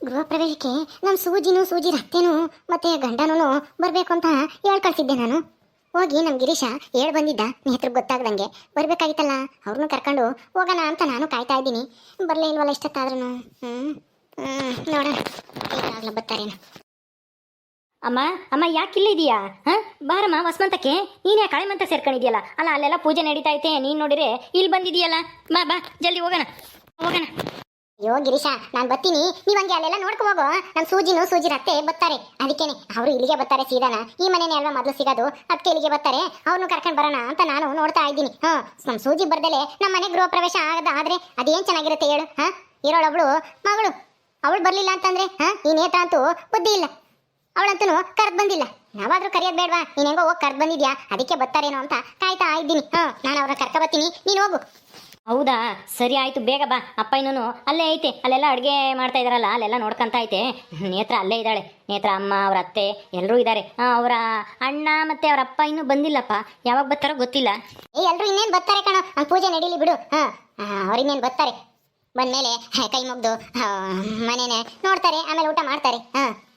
ಗೃಹ ಪ್ರವೇಶಕ್ಕೆ ನಮ್ಮ ಸೂಜಿ ಅತ್ತೆನೂ ಮತ್ತೆ ಗಂಡನೂ ಬರಬೇಕು ಅಂತ ಹೇಳ್ ಕಳ್ಸಿದ್ದೆ ನಾನು. ಹೋಗಿ ನಮ್ಮ ಗಿರೀಶ ಹೇಳ್ ಬಂದಿದ್ದ, ನೇತ್ರಕ್ಕೆ ಗೊತ್ತಾಗ್ದಂಗೆ ಬರ್ಬೇಕಾಗಿತ್ತಲ್ಲ, ಅವ್ರನ್ನೂ ಕರ್ಕೊಂಡು ಹೋಗೋಣ ಅಂತ ನಾನು ಕಾಯ್ತಾ ಇದ್ದೀನಿ. ಬರಲೇ ಇಲ್ವಲ್ಲ ಇಷ್ಟೊತ್ತಾದ್ರೂ. ನೋಡೋಣ ಈಗಾಗಲೇ ಬರ್ತಾರೇನು. ಅಮ್ಮ ಅಮ್ಮ ಯಾಕಿಲ್ಲ ಇದೀಯಾ? ಬಾರಮ್ಮ ವಸಂತಕ್ಕೆ. ನೀನು ಯಾಕೆ ಕಳೆ ಮಂತ್ರ ಸೇರ್ಕೊಂಡಿದ್ಯಲ್ಲ? ಅಲ್ಲ ಅಲ್ಲೆಲ್ಲ ಪೂಜೆ ನಡೀತಾ ಐತೆ, ನೀನು ನೋಡಿರೆ ಇಲ್ಲಿ ಬಂದಿದೀಯಲ್ಲ. ಬಾ ಬಾ ಜಲ್ದಿ ಹೋಗೋಣ. ಅಯ್ಯೋ ಗಿರೀಶ, ನಾನು ಬರ್ತೀನಿ, ನೀವು ಹಂಗೆ ಅಲ್ಲೆಲ್ಲ ನೋಡ್ಕೊ ಹೋಗೋ. ನಮ್ಮ ಸೂಜಿ ಅತ್ತೆ ಬರ್ತಾರೆ, ಅದಕ್ಕೇನೆ ಅವರು ಇಲ್ಲಿಗೆ ಬರ್ತಾರೆ ಸೀದಾನ. ಈ ಮನೆನೇ ಅಲ್ವಾ ಮೊದಲು ಸಿಗೋದು, ಅದಕ್ಕೆ ಇಲ್ಲಿಗೆ ಬರ್ತಾರೆ. ಅವ್ರನ್ನು ಕರ್ಕೊಂಡು ಬರೋಣ ಅಂತ ನಾನು ನೋಡ್ತಾ ಇದ್ದೀನಿ. ನಮ್ಮ ಸೂಜಿ ಬರ್ದಲೆ ನಮ್ಮ ಮನೆ ಗೃಹ ಪ್ರವೇಶ ಆದ್ರೆ ಅದೇನ್ ಚೆನ್ನಾಗಿರುತ್ತೆ ಹೇಳು. ಇರೋಳೊಬ್ಳು ಮಗಳು, ಅವಳು ಬರ್ಲಿಲ್ಲ ಅಂತಂದ್ರೆ ಈ ನೇತ್ರ ಅಂತೂ ಬುದ್ಧಿ ಇಲ್ಲ, ಅವಳಂತೂ ಕರ್ದ್ ಬಂದಿಲ್ಲ. ನಾವಾದ್ರೂ ಕರಿಯೋದು ಬೇಡವಾ? ನೀನ್ ಹೆಂಗೋ ಹೋಗಿ ಕರ್ದ್ ಬಂದಿದ್ಯಾ, ಅದಕ್ಕೆ ಬರ್ತಾರೇನೋ ಅಂತ ಕಾಯ್ತಾ ಇದ್ದೀನಿ. ನಾನು ಅವ್ರನ್ನ ಕರ್ಕ ಬರ್ತೀನಿ, ನೀನು ಹೋಗು. ಹೌದಾ, ಸರಿ ಆಯ್ತು, ಬೇಗ ಬಾ. ಅಪ್ಪ ಇನ್ನೂ ಅಲ್ಲೇ ಐತೆ, ಅಲ್ಲೆಲ್ಲ ಅಡುಗೆ ಮಾಡ್ತಾ ಇದಾರಲ್ಲ, ಅಲ್ಲೆಲ್ಲ ನೋಡ್ಕೊಂತ ಐತೆ. ನೇತ್ರ ಅಲ್ಲೇ ಇದ್ದಾಳೆ. ನೇತ್ರ ಅಮ್ಮ, ಅವ್ರ ಅತ್ತೆ ಎಲ್ಲರೂ ಇದ್ದಾರೆ. ಅವರ ಅಣ್ಣ ಮತ್ತೆ ಅವ್ರ ಅಪ್ಪ ಇನ್ನೂ ಬಂದಿಲ್ಲಪ್ಪ, ಯಾವಾಗ ಬರ್ತಾರೋ ಗೊತ್ತಿಲ್ಲ. ಎಲ್ರು ಇನ್ನೇನು ಬರ್ತಾರೆ ಕಣೋ, ಹಂಗೆ ಪೂಜೆ ನಡೀಲಿ ಬಿಡು. ಅವ್ರು ಇನ್ನೇನು ಬರ್ತಾರೆ, ಬಂದ್ಮೇಲೆ ಕೈ ಮುಗ್ದು ಮನೇನೆ ನೋಡ್ತಾರೆ, ಆಮೇಲೆ ಊಟ ಮಾಡ್ತಾರೆ.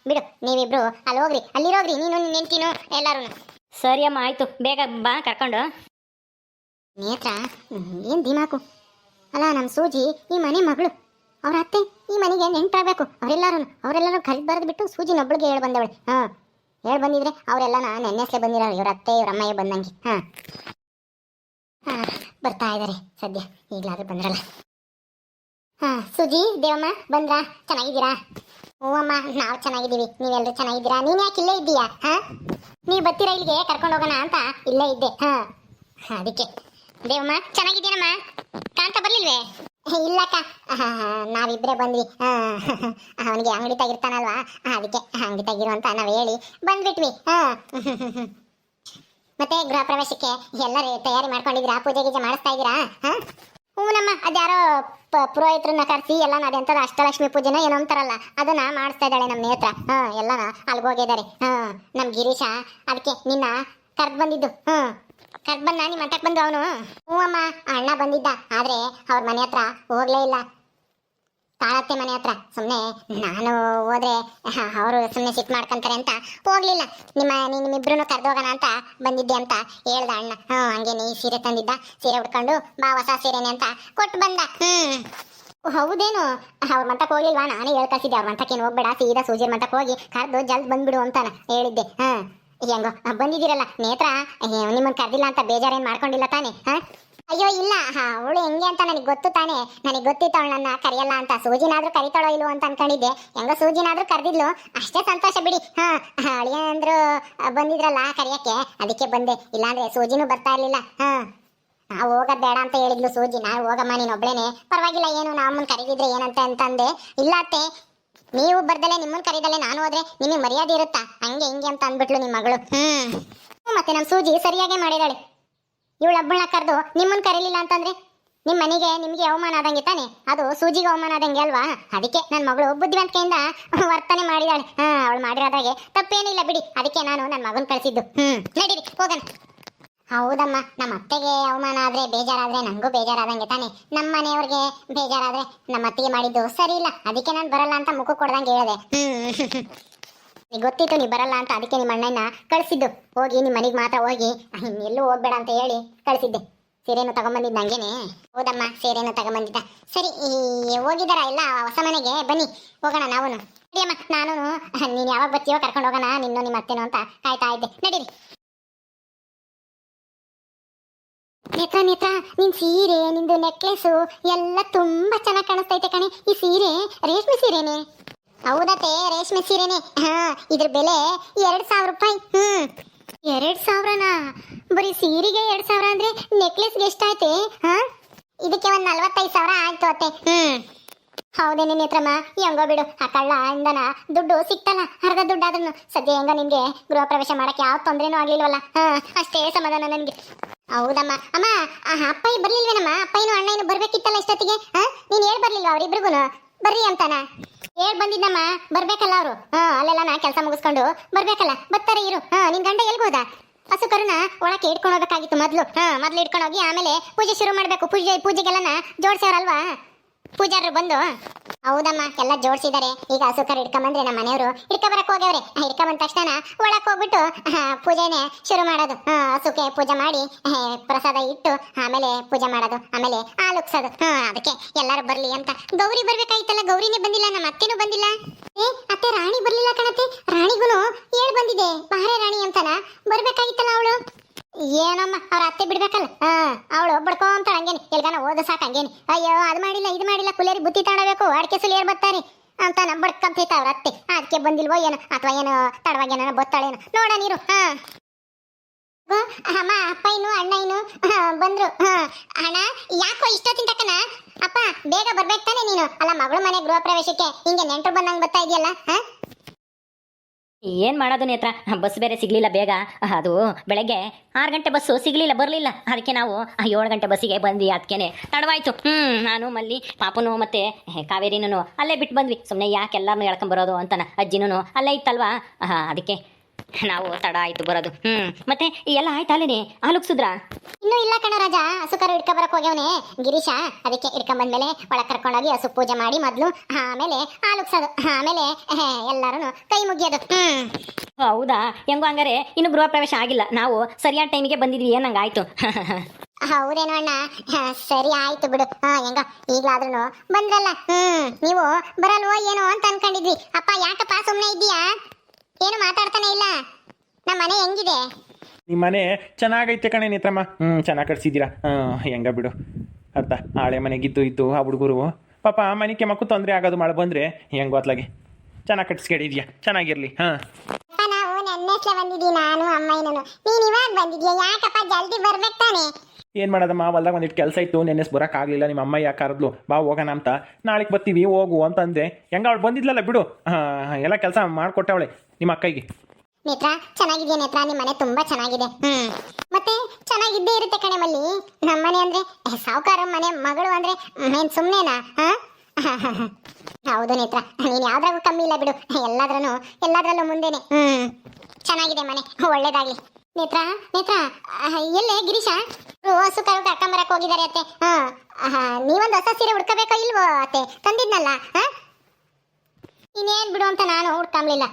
ಬಿಡು, ನೀವಿಬ್ರು ಅಲ್ಲಿ ಹೋಗ್ರಿ, ಅಲ್ಲಿರೋಗ್ರಿ, ನೀನು ನೆಂಟಿನು ಎಲ್ಲರೂ. ಸರಿ ಅಮ್ಮ, ಆಯ್ತು, ಬೇಗ ಬಾ ಕರ್ಕೊಂಡು. ನೇತ್ರ ಏನು ದಿಮಾಕು ಅಲ್ಲ, ನಮ್ಮ ಸೂಜಿ ಈ ಮನೆ ಮಗಳು, ಅವ್ರ ಅತ್ತೆ ಈ ಮನೆಗೆ ನೆಂಟಾಗಬೇಕು. ಅವರೆಲ್ಲರೂ ಕರೆದು ಬರೆದು ಬಿಟ್ಟು ಸೂಜಿನೊಬ್ಬಳಿಗೆ ಹೇಳಿ ಬಂದವಳೆ. ಹೇಳಿ ಬಂದಿದ್ರೆ ಅವರೆಲ್ಲ ನೆನ್ನೆಸ್ಲೆ ಬಂದಿರೋ, ಇವ್ರ ಅತ್ತೆ ಇವ್ರ ಅಮ್ಮಯ್ಯ ಬಂದಂಗೆ. ಬರ್ತಾ ಇದ್ದಾರೆ ಸದ್ಯ, ಈಗಲಾದ್ರೂ ಬಂದ್ರಲ್ಲ. ಸೂಜಿ, ದೇವಮ್ಮ ಬಂದ್ರಾ? ಚೆನ್ನಾಗಿದ್ದೀರಾ? ಹ್ಞೂ ಅಮ್ಮ, ನಾವು ಚೆನ್ನಾಗಿದ್ದೀವಿ, ನೀವೆಲ್ಲರೂ ಚೆನ್ನಾಗಿದ್ದೀರಾ? ನೀನು ಯಾಕೆ ಇಲ್ಲೇ ಇದ್ದೀಯಾ? ನೀವು ಬರ್ತೀರಾ ಇಲ್ಲಿಗೆ ಕರ್ಕೊಂಡು ಹೋಗೋಣ ಅಂತ ಇಲ್ಲೇ ಇದ್ದೆ. ಅದಕ್ಕೆ ದೇವಮ್ಮ ಚೆನ್ನಾಗಿದ್ದೀನಮ್ಮ, ಕಾಂತ ಬರ್ಲಿಲ್ವೇ? ಇಲ್ಲಕ್ಕ, ನಾವಿಬ್ಬರೇ ಬಂದ್ವಿ. ಅವನಿಗೆ ಅಂಗಡಿ ತೆಗಿರ್ತಾನಲ್ವಾ, ಅದಕ್ಕೆ ಅಂಗಡಿ ತೆಗಿರು ಅಂತ ನಾವು ಹೇಳಿ ಬಂದ್ಬಿಟ್ವಿ. ಮತ್ತೆ ಗೃಹ ಪ್ರವೇಶಕ್ಕೆ ಎಲ್ಲ ತಯಾರಿ ಮಾಡ್ಕೊಂಡಿದ್ದೀರಾ? ಪೂಜೆ ಗೀಜೆ ಮಾಡಿಸ್ತಾ ಇದ್ದೀರಾ? ಹೂನಮ್ಮ, ಅದ್ಯಾರೋ ಪುರೋಹಿತ್ರನ್ನ ಕರೆಸಿ ಎಲ್ಲ ಅದೆಂಥದ್ದು ಅಷ್ಟಲಕ್ಷ್ಮಿ ಪೂಜೆನ ಏನೋ ಅಂತಾರಲ್ಲ, ಅದನ್ನ ಮಾಡಿಸ್ತಾ ಇದ್ದಾಳೆ ನಮ್ಮ ನೇತ್ರ. ಎಲ್ಲನ ಅಲ್ಗೋಗಿದ್ದಾರೆ. ನಮ್ಮ ಗಿರೀಶ ಅದಕ್ಕೆ ನಿನ್ನ ಕರ್ದು ಬಂದಿದ್ದು. ಕರ್ದು ಬಂದ ನಿಮ್ಮ ಮಠಕ್ಕೆ ಬಂದು ಅವನು. ಹ್ಞೂ ಅಮ್ಮ, ಅಣ್ಣ ಬಂದಿದ್ದ, ಆದ್ರೆ ಅವ್ರ ಮನೆ ಹತ್ರ ಹೋಗ್ಲೇ ಇಲ್ಲ, ತಾಳತ್ತೆ ಮನೆ ಹತ್ರ. ಸುಮ್ಮನೆ ನಾನು ಹೋದ್ರೆ ಅವರು ಸುಮ್ಮನೆ ಸಿಟ್ಟು ಮಾಡ್ಕೊಂತಾರೆ ಅಂತ ಹೋಗ್ಲಿಲ್ಲ. ನಿಮ್ಮಿಬ್ರು ಕರ್ದೋಗೋಣ ಅಂತ ಬಂದಿದ್ದೆ ಅಂತ ಹೇಳ್ದ ಅಣ್ಣ. ಹಂಗೆ ನೀ ಸೀರೆ ತಂದಿದ್ದ, ಸೀರೆ ಉಟ್ಕೊಂಡು ಬಾ ಹೊಸ ಸೀರೆನೆ ಅಂತ ಕೊಟ್ಟು ಬಂದ. ಹೌದೇನು? ಅವ್ರ ಮಂತಕ್ಕೆ ಹೋಗ್ಲಿಲ್ವಾ? ನಾನೇ ಹೇಳ್ಕಳ್ಸಿದ್ದೆ, ಅವ್ರ ಮಂತಕ್ಕೇನು ಹೋಗ್ಬೇಡ, ಸೀದಾ ಸೂಜಿರ್ ಮಂತಕ್ಕೆ ಹೋಗಿ ಕರ್ದು ಜಲ್ದ್ ಬಂದ್ಬಿಡು ಅಂತ ಹೇಳಿದ್ದೆ. ಹೆಂಗೋ ಬಂದಿದ್ದೀರಲ್ಲ ನೇತ್ರ, ನಿಮ್ಮನ್ನು ಕರ್ದಿಲ್ಲ ಅಂತ ಬೇಜಾರೇನು ಮಾಡ್ಕೊಂಡಿಲ್ಲ ತಾನೆ? ಅಯ್ಯೋ ಇಲ್ಲ, ಅವಳು ಹೆಂಗೆ ಅಂತ ನನಗೆ ಗೊತ್ತು ತಾನೆ. ನನಗೆ ಗೊತ್ತಿತ್ತು ಅವಳು ನನ್ನ ಕರೆಯಲ್ಲ ಅಂತ. ಸೂಜಿನಾದ್ರೂ ಕರಿತಾಳೋ ಇಲ್ವೋ ಅಂತ ಅನ್ಕೊಂಡಿದ್ದೆ. ಹೆಂಗೋ ಸೂಜಿನಾದ್ರೂ ಕರೆದಿದ್ಲು, ಅಷ್ಟೇ ಸಂತೋಷ ಬಿಡಿ. ಅಳಿಯಂದ್ರು ಬಂದಿದ್ರಲ್ಲ ಕರಿಯಕ್ಕೆ, ಅದಕ್ಕೆ ಬಂದೆ. ಇಲ್ಲಾಂದ್ರೆ ಸೂಜಿನೂ ಬರ್ತಾ ಇರ್ಲಿಲ್ಲ. ನಾವು ಹೋಗೋದು ಬೇಡ ಅಂತ ಹೇಳಿದ್ಲು ಸೂಜಿ. ನಾವು ಹೋಗಮ್ಮ, ನೀನು ಒಬ್ಳೇನೆ ಪರವಾಗಿಲ್ಲ, ಏನು ನಮ್ಮನ್ನು ಕರೀದಿದ್ರೆ ಏನಂತ ಅಂತಂದೆ. ಇಲ್ಲ ಅತ್ತೆ, ನೀವು ಬರ್ದಲೆ ನಿಮ್ಮನ್ನು ಕರೀದಲೆ ನಾನು ಹೋದ್ರೆ ನಿಮಗೆ ಮರ್ಯಾದೆ ಇರುತ್ತಾ? ಹಂಗೆ ಹಿಂಗೆ ಅಂತ ಅಂದ್ಬಿಟ್ಲು ನಿಮ್ಮ ಮಗಳು. ಮತ್ತೆ ನಮ್ಮ ಸೂಜಿ ಸರಿಯಾಗೇ ಮಾಡಿದಾಳೆ. ಇವಳೊಬ್ಬಳನ್ನ ಕರೆದು ನಿಮ್ಮನ್ನು ಕರೀಲಿಲ್ಲ ಅಂತಂದ್ರೆ ನಿಮ್ಮ ಮನೆಗೆ ನಿಮಗೆ ಅವಮಾನ ಆದಂಗೆ ತಾನೆ, ಅದು ಸೂಜಿಗೆ ಅವಮಾನ ಆದಂಗೆ ಅಲ್ವಾ? ಅದಕ್ಕೆ ನನ್ನ ಮಗಳು ಬುದ್ಧಿವಂತಿಕೆಯಿಂದ ವರ್ತನೆ ಮಾಡಿದಾಳೆ. ಅವಳು ಮಾಡಿರೋದಾಗೆ ತಪ್ಪೇನಿಲ್ಲ ಬಿಡಿ, ಅದಕ್ಕೆ ನಾನು ನನ್ನ ಮಗನ ಕಳಿಸಿದ್ದು. ನಡೀರಿ ಹೋಗೋಣ. ಹೌದಮ್ಮ, ನಮ್ಮ ಅತ್ತೆಗೆ ಅವಮಾನ ಆದ್ರೆ ಬೇಜಾರಾದ್ರೆ ನನಗೂ ಬೇಜಾರಾದಂಗೆ ತಾನೆ. ನಮ್ಮ ಮನೆಯವ್ರಿಗೆ ಬೇಜಾರಾದ್ರೆ ನಮ್ಮ ಅತ್ತಿಗೆ ಮಾಡಿದ್ದು ಸರಿ ಇಲ್ಲ, ಅದಕ್ಕೆ ನಾನು ಬರಲ್ಲ ಅಂತ ಮುಖ ಕೊಡ್ದಂಗೆ ಹೇಳಿದೆ. ನೀ ಗೊತ್ತಿತ್ತು ನೀ ಬರಲ್ಲ ಅಂತ, ಅದಕ್ಕೆ ನಿಮ್ಮ ಅಣ್ಣನ ಕಳಿಸಿದ್ದು. ಹೋಗಿ ನಿಮ್ಮ ಮನೆಗೆ ಮಾತ್ರ ಹೋಗಿ, ಎಲ್ಲೂ ಹೋಗ್ಬೇಡ ಅಂತ ಹೇಳಿ ಕಳಿಸಿದ್ದೆ. ಸೀರೆನು ತಗೊಂಬಂದಿದ್ದ ಹಂಗೇನೆ. ಹೌದಮ್ಮ, ಸೀರೆನು ತಗೊಂಬಂದಿದ್ದ. ಸರಿ, ಹೋಗಿದಾರ ಎಲ್ಲ ಹೊಸ ಮನೆಗೆ? ಬನ್ನಿ ಹೋಗೋಣ ನಾವು. ನಡಿಯಮ್ಮ, ನಾನು ನೀನು ಯಾವಾಗ ಬರ್ತೀಯೋ ಕರ್ಕೊಂಡು ಹೋಗೋಣ, ನಿನ್ನೋ ನಿಮ್ಮ ಅತ್ತೆನೋ ಅಂತ ಕಾಯ್ತಾ ಇದ್ದೆ. ನಡೀರಿ. ನೇತ್ರ ನಿನ್ ಸೀರೆ, ನಿಂದು ನೆಕ್ಲೆಸು ಎಲ್ಲ ತುಂಬಾ ಚೆನ್ನಾಗಿ ಕಾಣಿಸ್ತೈತೆ ಕಣೆ. ಈ ಸೀರೆ ರೇಷ್ಮೆ ಸೀರೆನೆ? ಹೌದತ್ತೆ, ರೇಷ್ಮೆ ಸೀರೆನೆ. ಇದ್ರ ಬೆಲೆ 2,000 ರೂಪಾಯಿ. 2,000ನಾ? ಬರೀ ಸೀರೆಗೆ 2,000 ಅಂದ್ರೆ ನೆಕ್ಲೆಸ್ಗೆ ಎಷ್ಟಾಯ್ತೆ? ಇದಕ್ಕೆ ಒಂದು 45,000 ಆಯ್ತು ಅತ್ತೆ. ಹೌದೇನೆ ನೇತ್ರಮ್ಮ, ಹೆಂಗೋ ಬಿಡು, ಆ ಕಳ್ಳ ಇಂದನ ದುಡ್ಡು ಸಿಕ್ತಲ್ಲ, ಅರ್ಧ ದುಡ್ಡು ಆದ್ರೂ ಸದ್ಯ ಹೆಂಗ ನಿಮ್ಗೆ ಗೃಹ ಪ್ರವೇಶ ಮಾಡಕ್ಕೆ ಯಾವ ತೊಂದ್ರೆನೂ ಆಗ್ಲಿಲ್ವಲ್ಲ, ಅಷ್ಟೇ ಸಮಾಧಾನ ನನ್ಗೆ. ಹೌದಮ್ಮ. ಅಮ್ಮ, ಅಪ್ಪಯ್ಯ ಬರ್ಲಿಲ್ವೇನಮ್ಮ? ಅಪ್ಪಯ್ಯನು ಅಣ್ಣಯ್ಯನು ಬರ್ಬೇಕಿತ್ತಲ್ಲ ಇಷ್ಟೊತ್ತಿಗೆ. ನೀನ್ ಹೇಳ್ ಬರ್ಲಿಲ್ವಾ ಅವ್ರಿಬ್ರಿಗೂ ಬರ್ರಿ ಅಂತಾನ? ಹೇಳ್ ಬಂದಿದ್ದಮ್ಮ, ಬರ್ಬೇಕಲ್ಲ ಅವರು. ಅಲ್ಲೆಲ್ಲ ನಾ ಕೆಲಸ ಮುಗಿಸ್ಕೊಂಡು ಬರ್ಬೇಕಲ್ಲ. ಬರ್ತಾರೆ ಇರು. ನಿನ್ ಗಂಡ ಎಲ್ಗೋದ? ಹಸು ಕರುನ ಒಳಕ್ಕೆ ಇಟ್ಕೊಂಡು ಹೋಗ್ಬೇಕಾಗಿತ್ತು ಮೊದ್ಲು. ಮೊದ್ಲು ಇಟ್ಕೊಂಡು ಹೋಗಿ ಆಮೇಲೆ ಪೂಜೆ ಶುರು ಮಾಡ್ಬೇಕು. ಪೂಜೆಗೆಲ್ಲನ ಜೋಡ್ಸ್ಯಾರಲ್ವಾ? ಪೂಜಾರರು ಬಂದು ಹೌದಮ್ಮ ಎಲ್ಲ ಜೋಡಿಸಿದ್ದಾರೆ. ಈಗ ಹಸುಕರು ಹಿಡ್ಕೊಂಬಂದ್ರೆ ನಮ್ಮ ಮನೆಯವರು ಹಿಡ್ಕೊಬರಕ್ ಹೋಗ್ಯವ್ರೆ. ಹಿಡ್ಕೊಂಬಂದ ತಕ್ಷಣ ಒಳಕ್ ಹೋಗ್ಬಿಟ್ಟು ಪೂಜೆನೆ ಶುರು ಮಾಡೋದು. ಹಸುಕ್ಕೆ ಪೂಜೆ ಮಾಡಿ ಪ್ರಸಾದ ಇಟ್ಟು ಆಮೇಲೆ ಪೂಜೆ ಮಾಡೋದು, ಆಮೇಲೆ ಹಾಲು ಉಕ್ಸೋದು. ಅದಕ್ಕೆ ಎಲ್ಲರೂ ಬರ್ಲಿ ಅಂತ. ಗೌರಿ ಬರ್ಬೇಕಾಯ್ತಲ್ಲ, ಗೌರಿನೇ ಬಂದಿಲ್ಲ, ನಮ್ಮ ಅತ್ತೆನೂ ಬಂದಿಲ್ಲ. ಅತ್ತೆ ರಾಣಿ ಬರ್ಲಿಲ್ಲ ಕಣತ್ತೆ. ರಾಣಿಗೂ ಹೇಳ್ ಬಂದಿದೆ ಬಾರೆ ರಾಣಿ ಅಂತನ, ಬರ್ಬೇಕಾಗಿತ್ತಲ್ಲ ಅವಳು. ಏನಮ್ಮ ಅವ್ರ ಅತ್ತೆ ಬಿಡ್ಬೇಕಲ್ಲ. ಅವಳು ಬಡ್ಕೊಂತ ಹಂಗೇನಿ ಎಲ್ಗಾನ ಓದ ಸಾಕ ಹಂಗೇನಿ. ಅಯ್ಯೋ ಅದು ಮಾಡಿಲ್ಲ ಇದು ಮಾಡಿಲ್ಲ ಕುಲೇರಿ ಬುತ್ತಿ ತಗೊಳ್ಬೇಕು, ಅಡಿಕೆ ಸುಲಿಯರ್ ಬರ್ತಾರೆ ಅಂತ ನಮ್ ಬಡ್ಕಂತೈತ ಅವ್ರ ಅತ್ತೆ. ಅದಕ್ಕೆ ಬಂದಿಲ್ವೋ ಏನೋ, ಅಥವಾ ಏನು ತಡವಾಗಿ ಏನೋ ಬತ್ತಾಳೇನೋ ನೋಡ ನೀರು. ಅಮ್ಮ ಅಪ್ಪ ಇನ್ನು ಅಣ್ಣ ಇನ್ನು ಬಂದ್ರು. ಅಣ್ಣ ಯಾಕೋ ಇಷ್ಟೊತ್ತಿನ ತಕ್ಕನ ಅಪ್ಪ ಬೇಗ ಬರ್ಬೇಕು ತಾನೆ ನೀನು? ಅಲ್ಲ ಮಗಳು ಮನೆ ಗೃಹ ಪ್ರವೇಶಕ್ಕೆ ಹಿಂಗೆ ನೆಂಟರು ಬಂದಂಗೆ ಬರ್ತಾ ಇದೆಯಲ್ಲ. ಏನು ಮಾಡೋದು ನೇತ್ರ, ಬಸ್ ಬೇರೆ ಸಿಗಲಿಲ್ಲ ಬೇಗ. ಅದು ಬೆಳಗ್ಗೆ 6 ಗಂಟೆ ಬಸ್ಸು ಸಿಗಲಿಲ್ಲ, ಬರಲಿಲ್ಲ. ಅದಕ್ಕೆ ನಾವು 7 ಗಂಟೆ ಬಸ್ಸಿಗೆ ಬಂದ್ವಿ. ಅದಕ್ಕೇನೆ ತಡವಾಯ್ತು. ನಾನು ಮಲ್ಲಿ ಪಾಪನು ಮತ್ತೆ ಕಾವೇರಿನೂ ಅಲ್ಲೇ ಬಿಟ್ಟು ಬಂದ್ವಿ. ಸುಮ್ಮನೆ ಯಾಕೆ ಎಲ್ಲರನ್ನೂ ಹೇಳ್ಕೊಂಬರೋದು ಅಂತಾನ. ಅಜ್ಜಿನೂ ಅಲ್ಲೇ ಇತ್ತಲ್ವಾ, ಅದಕ್ಕೆ ನಾವು ತಡ ಆಯ್ತು ಬರೋದು. ಮತ್ತೆ ಎಲ್ಲ ಆಯ್ತು ಅಲ್ಲೇನೆ ಹಾಲುಕ್ಸುದ್ರಾ? ಇನ್ನೂ ಇಲ್ಲ ಕಣ ರಾಜ, ಹಸುಕರು ಹಿಡ್ಕೊಂಬರಕ್ ಹೋಗ್ಯವನೆ ಗಿರೀಶ. ಅದಕ್ಕೆ ಹಿಡ್ಕೊಂಬಂದ್ಮೇಲೆ ಒಳಗೆ ಕರ್ಕೊಂಡೋಗಿ ಹಸು ಪೂಜೆ ಮಾಡಿ ಮೊದಲು, ಆಮೇಲೆ ಹಾಲುಕ್ಸೋದು, ಆಮೇಲೆ ಎಲ್ಲರೂ ಕೈ ಮುಗಿಯೋದು. ಹೌದಾ? ಹೆಂಗೋ ಹಂಗಾರೆ ಇನ್ನು ಗೃಹ ಪ್ರವೇಶ ಆಗಿಲ್ಲ, ನಾವು ಸರಿಯಾದ ಟೈಮಿಗೆ ಬಂದಿದ್ವಿ ಏನಂಗಾಯ್ತು. ಹೌದೇನೋ ಅಣ್ಣ, ಸರಿ ಆಯ್ತು ಬಿಡು. ಹೆಂಗ ಈಗ್ಲಾದ್ರೂ ಬಂದ್ರಲ್ಲ. ನೀವು ಬರಲ್ವೋ ಏನೋ ಅಂತ ಅನ್ಕೊಂಡಿದ್ವಿ. ಅಪ್ಪ ಯಾಕಪ್ಪ ಸುಮ್ಮನೆ ಇದೀಯಾ? ಏನು ಮಾತಾಡ್ತಾನೆ ಇಲ್ಲ. ನಮ್ಮ ಮನೆ ಹೆಂಗಿದೆ? ನಿಮ್ಮ ಮನೆ ಚೆನ್ನಾಗೈತೆ ಕಣೆ ನೇತ್ರಮ್ಮ. ಚೆನ್ನಾಗಿ ಕಟ್ಸಿದ್ದೀರಾ. ಹೆಂಗ ಬಿಡು ಅರ್ಥ. ಹಳೆ ಮನೆಗಿದ್ದು ಇದ್ದು ಆ ಹುಡುಗರು ಪಾಪ ಮನೆಗೆ ಮಕ್ಕಳು ತೊಂದರೆ ಆಗೋದು ಮಳೆ ಬಂದರೆ ಹೆಂಗೆ ಗೊತ್ತಲಾಗೆ ಚೆನ್ನಾಗಿ ಕಟ್ಸ್ಕೊಂಡಿದ್ಯಾ, ಚೆನ್ನಾಗಿರ್ಲಿ. ನಾವು ನೆನ್ನೆಸ್ಲೆ ಬಂದಿದ್ದೀವಿ, ನಾನು ಅಮ್ಮ ಇನ್ನೂ. ನೀನು ಇವಾಗ ಬಂದಿದ್ಯಾ? ಯಾಕಪ್ಪ ಜಲ್ದಿ ಬರ್ಬೇಕು ತಾನೆ? ಏನು ಮಾಡೋದಮ್ಮ, ಹೊಲ್ದಾಗ ಒಂದಿಟ್ಟು ಕೆಲಸ ಇತ್ತು, ನೆನ್ನೆಸ್ ಬರೋಕ್ಕಾಗಲಿಲ್ಲ. ನಿಮ್ಮ ಅಮ್ಮ ಯಾಕೆ ಕರೆದ್ಲು, ಬಾ ಹೋಗೋಣ ಅಂತ. ನಾಳೆಗೆ ಬರ್ತೀವಿ ಹೋಗು ಅಂತಂದೆ. ಹೆಂಗ ಅವಳು ಬಂದಿದ್ಲಲ್ಲ ಬಿಡು, ಎಲ್ಲ ಕೆಲಸ ಮಾಡಿಕೊಟ್ಟವಳೆ ನಿಮ್ಮ ಅಕ್ಕಗೆ. ನೇತ್ರ ಚೆನ್ನಾಗಿದೆಯಾ? ನೇತ್ರ ನಿಮ್ಮ ಮನೆ ತುಂಬಾ ಚೆನ್ನಾಗಿದೆ. ಮತ್ತೆ ಚೆನ್ನಾಗಿದ್ದೇ ಇರುತ್ತೆ ಕಣೆ ಮಲ್ಲಿ. ನಮ್ಮ ಮನೆ ಅಂದ್ರೆ ಸಾವುಕಾರ ಮನೆ ಮಗಳು ಅಂದ್ರೆ ಏನ್ ಸುಮ್ಮನೆನಾ? ಹೌದು ನೇತ್ರ, ನೀನ್ ಯಾವ್ದ್ರಾಗೂ ಕಮ್ಮಿ ಇಲ್ಲ ಬಿಡು. ಎಲ್ಲಾದ್ರಲ್ಲೂ ಮುಂದೆನೆ. ಚೆನ್ನಾಗಿದೆ ಮನೆ, ಒಳ್ಳೇದಾಗ್ಲಿ. ನೇತ್ರ ನೇತ್ರ ಎಲ್ಲೇ ಗಿರೀಶ? ಹಸು ಕರು ಕರ್ಕೊಂಬರಕ್ ಹೋಗಿದ್ದಾರೆ ಅತ್ತೆ. ನೀವೊಂದು ಹೊಸ ಸೀರೆ ಉಡ್ಕೋಬೇಕೋ ಇಲ್ವೋ ಅತ್ತೆ? ತಂದಿದ್ನಲ್ಲ. ಇನ್ನೇನ್ ಬಿಡು ಅಂತ ನಾನು ಹುಡ್ಕೊಂಬ್ಲಿಲ್ಲ.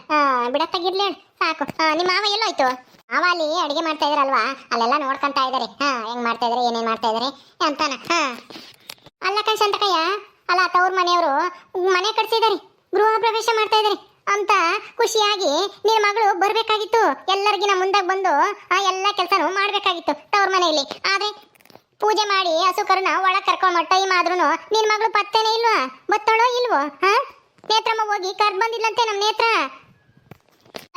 ಬಿಡತ್ತಾಗಿರ್ಲಿ ಸಾಕು. ನಿಮ್ಮ ಮಾವ ಎಲ್ಲೋಯ್ತು? ಮಾವ ಅಲ್ಲಿ ಅಡಿಗೆ ಮಾಡ್ತಾ ಇದಾರಲ್ವಾ, ಅಲ್ಲೆಲ್ಲ ನೋಡ್ಕೊಂತಾ ಇದಾರೆ. ಹೆಂಗ್ ಮಾಡ್ತಾ ಇದಾರೆ, ಏನೇನ್ ಮಾಡ್ತಾ ಇದಾರೆ ಅಂತಾನ. ಅಲ್ಲ ಕಣ್ ಸಂತಕಯ್ಯ, ಅಲ್ಲ ತವ್ರ ಮನೆಯವರು ಮನೆ ಕಟ್ಸಿದಾರೆ, ಗೃಹ ಪ್ರವೇಶ ಮಾಡ್ತಾ ಇದಾರೆ ಅಂತ ಖುಷಿಯಾಗಿ ನಿನ್ನ ಮಗಳು ಬರ್ಬೇಕಾಗಿತ್ತು. ಎಲ್ಲರಿಗಿನ ಮುಂದಾಗ ಬಂದು ಎಲ್ಲ ಕೆಲಸನೂ ಮಾಡ್ಬೇಕಾಗಿತ್ತು ತವ್ರ ಮನೆಯಲ್ಲಿ. ಆದ್ರೆ ಪೂಜೆ ಮಾಡಿ ಹಸು ಕರುನ ಒಳಗ್ ಕರ್ಕೊಂಡ್ ಟೈಮ್ ಆದ್ರೂ ನಿನ್ ಮಗಳು ಪತ್ತೇನೆ ಇಲ್ವಾ? ಬತ್ತಳೋ ಇಲ್ವೋ? ನೇತ್ರಮ್ಮ ಹೋಗಿ ಕರ್ದ್ ಬಂದಿಲ್ಲಂತೆ ನಮ್ ನೇತ್ರ.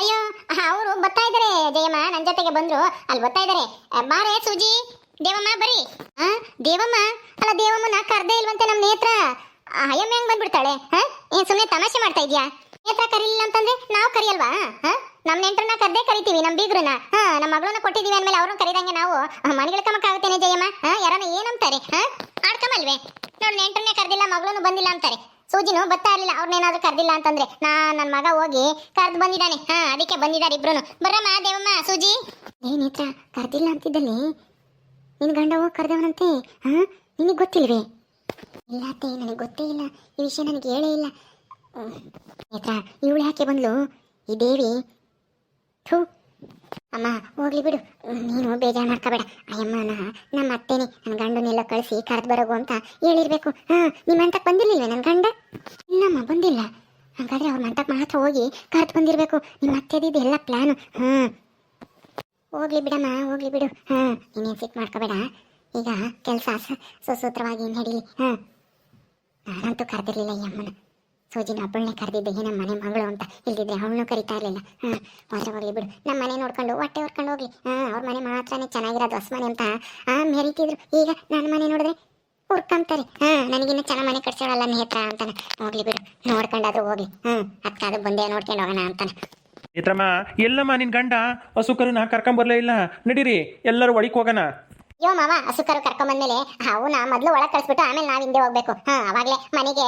ಅಯ್ಯೋ ಅವರು ಬರ್ತಾ ಇದಾರೆ ಜಯಮ್ಮ, ನನ್ ಜೊತೆಗೆ ಬಂದ್ರು. ಅಲ್ಲಿ ಬರ್ತಾ ಇದಾರೆ. ಬಾರೆ ಸೂಜಿ, ದೇವಮ್ಮ ಬರೀ. ದೇವಮ್ಮ? ಅಲ್ಲ ದೇವಮ್ಮನ ಕರ್ದೇ ಇಲ್ವಂತೆ ನಮ್ ನೇತ್ರ. ಅಯ್ಯಮ್ಮ ಹೆಂಗ್ ಬಂದ್ಬಿಡ್ತಾಳೆ? ಏನ್ ಸುಮ್ನೆ ತಮಾಷೆ ಮಾಡ್ತಾ ಇದ್ಯಾ? ನೇತ್ರ ಕರೀಲಿಲ್ಲ ಅಂತಂದ್ರೆ ನಾವು ಕರಿಯಲ್ವಾ? ನಮ್ ನೆಂಟ್ರನ್ನ ಕರ್ದೇ ಕರಿತೀವಿ, ನಮ್ ಬೀಗ್ರನ್ನ. ನಮ್ಮ ಮಗಳನ್ನ ಕೊಟ್ಟಿದೀವಿ ಅಂದ್ಮೇಲೆ ಅವ್ರನ್ನ ಕರಿದಂಗೆ ನಾವು ಮನೆಗಿಳ್ಕಮಕ್ಕಾಗುತ್ತೇನೆ ಜಯಮ್ಮ? ಯಾರನ್ನ ಏನಂತಾರೆ? ಆಡ್ಕಮಲ್ವೇ? ನೋಡ್ ನೆಂಟ್ರನ್ನೇ ಕರ್ದಿಲ್ಲ, ಮಗಳನ್ನ ಬಂದಿಲ್ಲ ಅಂತಾರೆ. ಸೂಜಿನೂ ಬರ್ತಾ ಇರ್ಲಿಲ್ಲ, ಅವ್ರನ್ನೇನಾದ್ರೂ ಕರ್ದಿಲ್ಲ ಅಂತಂದ್ರೆ. ನನ್ನ ಮಗ ಹೋಗಿ ಕರ್ದು ಬಂದಿದ್ದಾನೆ. ಅದಕ್ಕೆ ಬಂದಿದ್ದಾರೆ ಇಬ್ರು. ಬರಮ್ಮ ದೇವಮ್ಮ, ಸೂಜಿ. ನೇತ್ರ ಕರ್ದಿಲ್ಲ ಅಂತಿದ್ದಲ್ಲಿ ನಿನ್ ಗಂಡ ಹೋಗಿ ಕರ್ದವನಂತೆ. ನಿನಗೆ ಗೊತ್ತಿಲ್ವೇ? ಇಲ್ಲ ಅತ್ತೆ, ನನಗೆ ಗೊತ್ತೇ ಇಲ್ಲ. ಈ ವಿಷಯ ನನಗೆ ಹೇಳೇ ಇಲ್ಲ. ನೇತ್ರ ಇವಳು ಯಾಕೆ ಬಂದ್ಲು ಈ ದೇವಿ? ಥೂ ಅಮ್ಮ ಹೋಗ್ಲಿ ಬಿಡು, ನೀನು ಬೇಜಾರು ಮಾಡ್ಕೋಬೇಡ. ಅಯ್ಯಮ್ಮನ ನಮ್ಮ ಅತ್ತೇನೆ ನನ್ನ ಗಂಡನೆಲ್ಲ ಕಳಿಸಿ ಕರೆದು ಬರೋಗು ಅಂತ ಹೇಳಿರ್ಬೇಕು. ನಿಮ್ಮ ಮಂಟಕ್ಕೆ ಬಂದಿರ್ಲಿಲ್ವೇ ನನ್ನ ಗಂಡ? ಇಲ್ಲಮ್ಮ ಬಂದಿಲ್ಲ. ಹಾಗಾದ್ರೆ ಅವ್ರ ಮಂಟಕ್ಕೆ ಮಾತ್ರ ಹೋಗಿ ಕರೆದು ಬಂದಿರಬೇಕು. ನಿಮ್ಮ ಅತ್ತೆದಿದ್ದು ಎಲ್ಲ ಪ್ಲಾನು. ಹೋಗ್ಲಿ ಬಿಡಮ್ಮ, ಹೋಗ್ಲಿ ಬಿಡು. ನೀನೇನು ಸಿಟ್ಟು ಮಾಡ್ಕೋಬೇಡ. ಈಗ ಕೆಲಸ ಸುಸೂತ್ರವಾಗಿ ನಡೀಲಿ. ನಾನಂತೂ ಕರೆದಿರ್ಲಿಲ್ಲ ಈ ಅಮ್ಮನ. ಸೂಜಿನ ಹಬ್ಬಳನ್ನೇ ಕರೆದಿದ್ದೆ ನಮ್ಮ ಮನೆ ಮಗಳು ಅಂತ. ಇಲ್ದಿದ್ರೆ ಅವಳನ್ನೂ ಕರಿತಾ ಇರಲಿಲ್ಲ. ಹೋದ್ರೆ ಹೋಗ್ಲಿ ಬಿಡು, ನಮ್ಮ ಮನೆ ನೋಡ್ಕೊಂಡು ಹೊಟ್ಟೆ ಹೊರ್ಕೊಂಡು ಹೋಗ್ಲಿ. ಅವ್ರ ಮನೆ ಮಾತ್ರನೇ ಚೆನ್ನಾಗಿರೋದು, ಹೊಸ ಮನೆ ಅಂತ ಮೆರೀತಿದ್ರು. ಈಗ ನನ್ನ ಮನೆ ನೋಡಿದ್ರೆ ಹುರ್ಕೊಂತಾರೆ. ನನಗಿನ್ನ ಚೆನ್ನಾಗಿ ಮನೆ ಕಟ್ಸೋಳಲ್ಲ ನೇತ್ರ ಅಂತಾನೆ. ಹೋಗ್ಲಿ ಬಿಡು, ನೋಡ್ಕೊಂಡಾದ್ರೂ ಹೋಗ್ಲಿ. ಅದಕ್ಕಾದ್ರೂ ಬಂದೇ ನೋಡ್ಕೊಂಡು ಹೋಗೋಣ ಅಂತಾನೆ. ನೇತ್ರಮ್ಮ ಎಲ್ಲಮ್ಮ ನಿನ್ನ ಗಂಡ ಹಸು ಕರುನ ಕರ್ಕೊಂಬರ್ಲೇ ಇಲ್ಲ. ನಡೀರಿ ಎಲ್ಲರೂ ಒಳಗೆ ಹೋಗೋಣ. ಅಯ್ಯೋ ಮಾವ ಹಸುಕರು ಕರ್ಕೊಂಬಂದ್ಮೇಲೆ ಅವನ ಮೊದಲು ಒಳಗೆ ಕಳಿಸ್ಬಿಟ್ಟು ಆಮೇಲೆ ನಾವು ಹಿಂದೆ ಹೋಗ್ಬೇಕು ಅವಾಗಲೇ ಮನೆಗೆ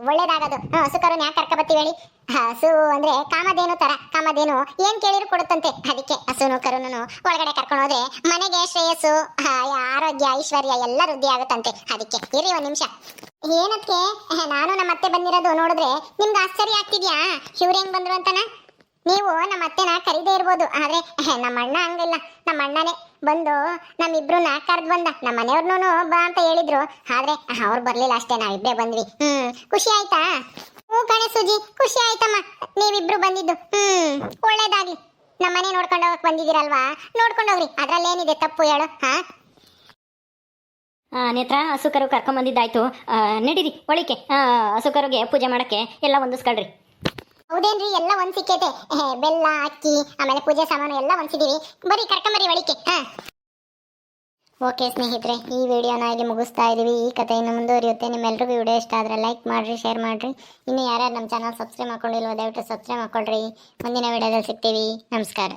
ಒಳ್ಳೇದಾಗೋದು ಹಸುಕರುನ ಯಾಕೆ ಕರ್ಕೊಬತ್ತೀವಿ ಹೇಳಿ ಹಸು ಅಂದ್ರೆ ಕಾಮಧೇನು ತರ ಕಾಮಧೇನು ಏನ್ ಕೇಳಿದ್ರು ಕೊಡುತ್ತಂತೆ ಅದಕ್ಕೆ ಹಸುನು ಕರುನು ಒಳಗಡೆ ಕರ್ಕೊಂಡು ಹೋದ್ರೆ ಮನೆಗೆ ಶ್ರೇಯಸ್ಸು ಆರೋಗ್ಯ ಐಶ್ವರ್ಯ ಎಲ್ಲ ವೃದ್ಧಿ ಆಗುತ್ತಂತೆ ಅದಕ್ಕೆ ಇರಿ ಒಂದ್ ನಿಮಿಷ ಏನಕ್ಕೆ ನಾನು ನಮ್ಮ ಅತ್ತೆ ಬಂದಿರೋದು ನೋಡಿದ್ರೆ ನಿಮ್ಗೆ ಆಶ್ಚರ್ಯ ಆಗ್ತಿದ್ಯಾ ಇವ್ರು ಹೆಂಗ್ ಬಂದ್ರು ಅಂತನ ನೀವು ನಮ್ಮ ಅತ್ತೆನ ಕರೀದೇ ಇರ್ಬೋದು ಆದ್ರೆ ನಮ್ಮ ಅಣ್ಣ ಹಂಗಿಲ್ಲ ನಮ್ಮ ಅಣ್ಣನೇ ಬಂದು ನಮ್ಮಿಬ್ರನ್ನ ಕರ್ದ್ ಬಂದ ನಮ್ಮ ಮನೆಯವ್ರನ್ನೂ ಬಾ ಅಂತ ಹೇಳಿದ್ರು ಆದ್ರೆ ಅವ್ರು ಬರ್ಲಿಲ್ಲ ಅಷ್ಟೇ ನಾವಿಬ್ರೇ ಬಂದ್ವಿ ಖುಷಿ ಆಯ್ತಾ ಹ್ಞೂ ಕಣೆ ಸುಜಿ ಖುಷಿ ಆಯ್ತಮ್ಮ ನೀವಿಬ್ರು ಬಂದಿದ್ದು ಒಳ್ಳೇದಾಗ್ಲಿ ನಮ್ಮನೆ ನೋಡ್ಕೊಂಡು ಹೋಗಕ್ ಬಂದಿದ್ದೀರಲ್ವಾ ನೋಡ್ಕೊಂಡೋಗ್ರಿ ಅದ್ರಲ್ಲೇನಿದೆ ತಪ್ಪು ಹೇಳು ನೇತ್ರ ಹಸುಕರು ಕರ್ಕೊಂಬಂದಿದ್ದಾಯ್ತು. ನಡೀರಿ ಒಳಿಕೆ ಹಸುಕರುಗೆ ಪೂಜೆ ಮಾಡಕ್ಕೆ ಎಲ್ಲ ಹೊಂದಿಸ್ಕೊಳ್ರಿ. ಹೌದೇನ್ರಿ ಎಲ್ಲ ಒಂದ್ ಸಿಕ್ಕೈತೆ ಬೆಲ್ಲ ಅಕ್ಕಿ ಆಮೇಲೆ ಪೂಜೆ ಸಾಮಾನು ಎಲ್ಲ ಹೊಂದಿಸಿದೀವಿ ಬರೀ ಕರ್ಕೊಂಬರ್ರಿ ಒಳಿಕೆ ಓಕೆ ಸ್ನೇಹಿತರೆ ಈ ವಿಡಿಯೋನ ಇಲ್ಲಿ ಮುಗಿಸ್ತಾ ಇದೀವಿ. ಈ ಕಥೆ ಇನ್ನು ಮುಂದುವರಿಯುತ್ತೆ. ನಿಮ್ಮೆಲ್ರಿಗೂ ವಿಡಿಯೋ ಇಷ್ಟ ಆದರೆ ಲೈಕ್ ಮಾಡಿರಿ, ಶೇರ್ ಮಾಡಿರಿ. ಇನ್ನು ಯಾರ್ಯಾರು ನಮ್ಮ ಚಾನಲ್ ಸಬ್ಸ್ಕ್ರೈಬ್ ಮಾಡ್ಕೊಂಡಿಲ್ವೋ ದಯವಿಟ್ಟು ಸಬ್ಸ್ಕ್ರೈಬ್ ಮಾಡ್ಕೊಳ್ರಿ. ಮುಂದಿನ ವಿಡಿಯೋದಲ್ಲಿ ಸಿಗ್ತೀವಿ. ನಮಸ್ಕಾರ.